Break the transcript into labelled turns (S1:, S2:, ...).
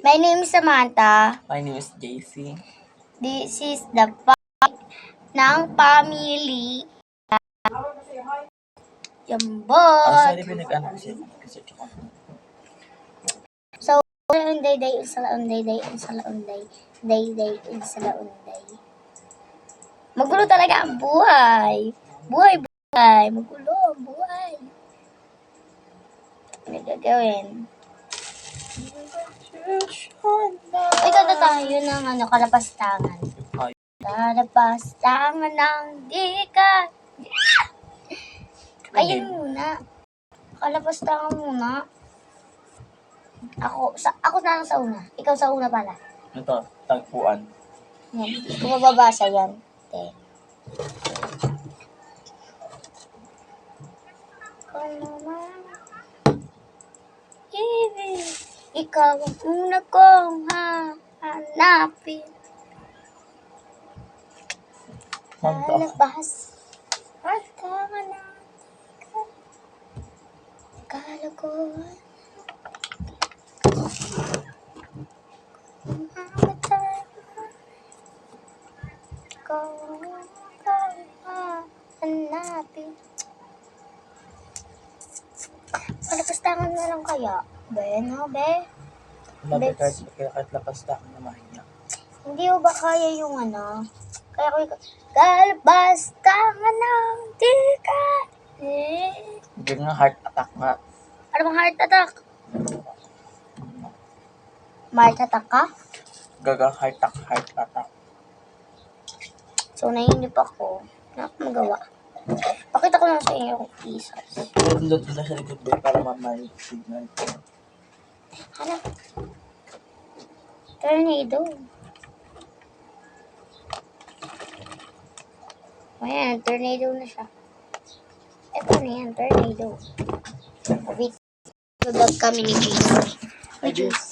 S1: My name is Samantha.
S2: My name is JC.
S1: This is the fight ng family. Jambot.
S2: Sorry, pinag-ano kasi ako.
S1: So, unday day salaunday day salaunday day day salaunday. Magulo talaga ang buhay. Buhay. Magulo ang buhay. Ano gagawin? Ay, kanta tayo ng kalapastangan.
S2: Ay.
S1: Kalapastangan ng di ka. Ayun muna. Kalapastangan muna. Ako na lang sa una. Ikaw sa una pala.
S2: Ito, tagpuan.
S1: Yan. Kung mababasa yan. Okay. Kung naman, ibig, ikaw ang una kong hahanapin. Lalabas. At tama na. Kala ko. Hanapin. Palapastangan na lang kaya. Be, no, be?
S2: Kahit lapastakan na mahiya.
S1: Hindi ko ba kaya yung Kaya ko kalapastangan ng di ka.
S2: Hindi nga heart attack nga.
S1: Ano bang heart attack? Heart attack ka?
S2: Gaga heart attack.
S1: So, naiinip ako. Ano ako magawa? Pakita ko lang sa inyo yung pieces.
S2: Pindot na sa likod ba para mamay signal.
S1: Hala. Tornado. Ayan, tornado na siya. Eto na yan, tornado. Wait. Vlog kami ni Jason.
S2: Ay, Diyos.